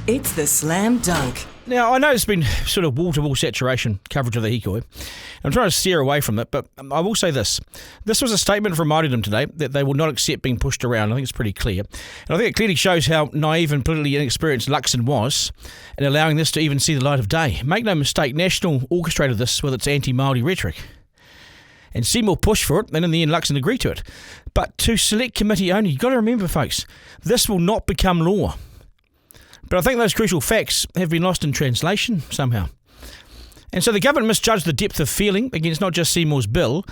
It's the Slam Dunk. Now, I know there's been sort of wall-to-wall saturation coverage of the Hīkoi. I'm trying to steer away from it, but I will say this. This was a statement from Māoridom today that they will not accept being pushed around. I think it's pretty clear. And I think it clearly shows how naive and politically inexperienced Luxon was in allowing this to even see the light of day. Make no mistake, National orchestrated this with its anti-Māori rhetoric. And Seymour pushed for it, and in the end Luxon agreed to it. But to select committee only, you've got to remember, folks, this will not become law. But I think those crucial facts have been lost in translation somehow. And so the government misjudged the depth of feeling against not just Seymour's bill,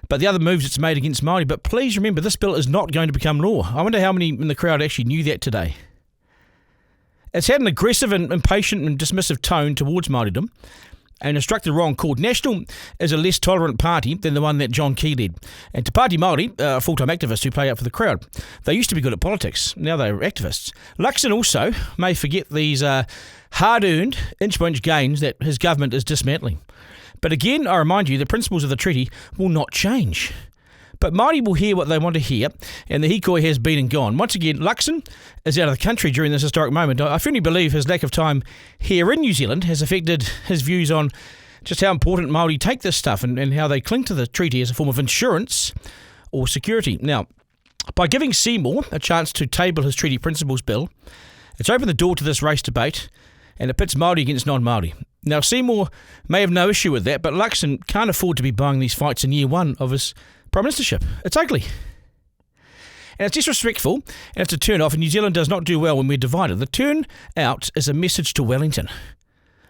but the other moves it's made against Māori. But please remember, this bill is not going to become law. I wonder how many in the crowd actually knew that today. It's had an aggressive and impatient and dismissive tone towards Māoridom, and it struck the wrong chord. National is a less tolerant party than the one that John Key led. And Te Pāti Māori are full-time activists who play out for the crowd. They used to be good at politics. Now they're activists. Luxon also may forget these hard-earned inch-by-inch gains that his government is dismantling. But again, I remind you, the principles of the treaty will not change. But Māori will hear what they want to hear, and the Hīkoi has been and gone. Once again, Luxon is out of the country during this historic moment. I firmly believe his lack of time here in New Zealand has affected his views on just how important Māori take this stuff and how they cling to the treaty as a form of insurance or security. Now, by giving Seymour a chance to table his treaty principles bill, it's opened the door to this race debate, and it pits Māori against non-Māori. Now, Seymour may have no issue with that, but Luxon can't afford to be buying these fights in year one of his Prime Ministership. It's ugly. And it's disrespectful, and it's a turn-off, and New Zealand does not do well when we're divided. The turn-out is a message to Wellington.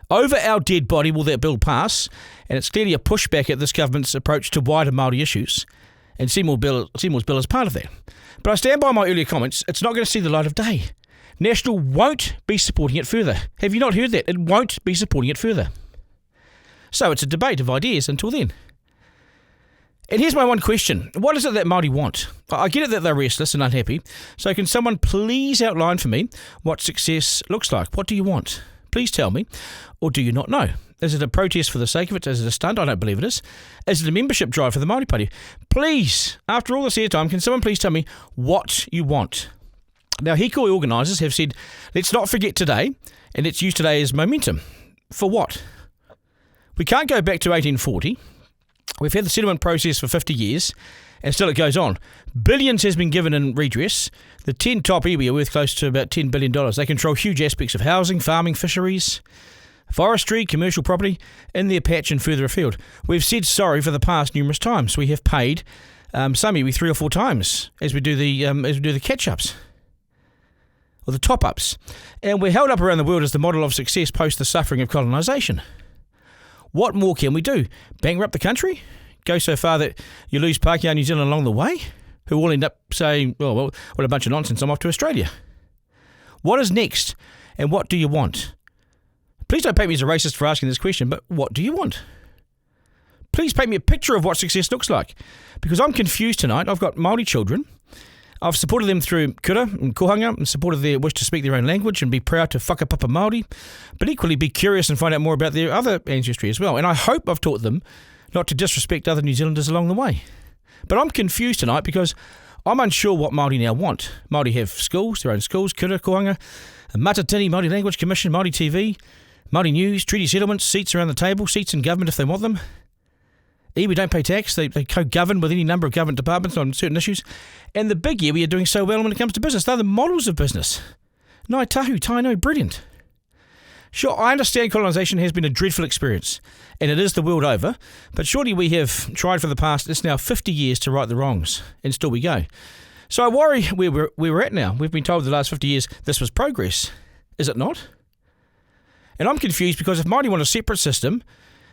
Over our dead body will that bill pass, and it's clearly a pushback at this government's approach to wider Māori issues, and Seymour's bill is part of that. But I stand by my earlier comments. It's not going to see the light of day. National won't be supporting it further. Have you not heard that? It won't be supporting it further. So it's a debate of ideas until then. And here's my one question. What is it that Māori want? I get it that they're restless and unhappy, so can someone please outline for me what success looks like? What do you want? Please tell me. Or do you not know? Is it a protest for the sake of it? Is it a stunt? I don't believe it is. Is it a membership drive for the Māori Party? Please, after all this airtime, can someone please tell me what you want? Now, Hīkoi organisers have said, let's not forget today, and let's use today as momentum. For what? We can't go back to 1840. We've had the settlement process for 50 years, and still it goes on. Billions has been given in redress. The 10 top iwi are worth close to about $10 billion. They control huge aspects of housing, farming, fisheries, forestry, commercial property, in their patch and further afield. We've said sorry for the past numerous times. We have paid some iwi 3 or 4 times as we do the catch-ups or the top-ups. And we're held up around the world as the model of success post the suffering of colonisation. What more can we do? Bankrupt the country? Go so far that you lose Pākehā New Zealand along the way? Who will end up saying, well, what a bunch of nonsense, I'm off to Australia. What is next? And what do you want? Please don't paint me as a racist for asking this question, but what do you want? Please paint me a picture of what success looks like. Because I'm confused tonight. I've got Māori children. I've supported them through kura and kohanga and supported their wish to speak their own language and be proud to whakapapa Māori, but equally be curious and find out more about their other ancestry as well. And I hope I've taught them not to disrespect other New Zealanders along the way. But I'm confused tonight because I'm unsure what Māori now want. Māori have schools, their own schools, kura, kohanga, a Matatini, Māori Language Commission, Māori TV, Māori News, treaty settlements, seats around the table, seats in government if they want them. Iwi don't pay tax. They co-govern with any number of government departments on certain issues. And the big iwi are doing so well when it comes to business. They're the models of business. Ngāi tahu, taino, brilliant. Sure, I understand colonisation has been a dreadful experience, and it is the world over, but surely we have tried for the past, it's now 50 years to right the wrongs, and still we go. So I worry where we're at now. We've been told the last 50 years this was progress. Is it not? And I'm confused because if Māori want a separate system,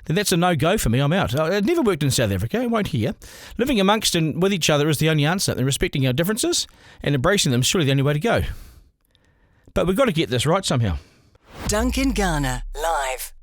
then that's a no-go for me. I'm out. I've never worked in South Africa. I won't here. Living amongst and with each other is the only answer, and respecting our differences and embracing them is surely the only way to go. But we've got to get this right somehow. Duncan, Garner, live.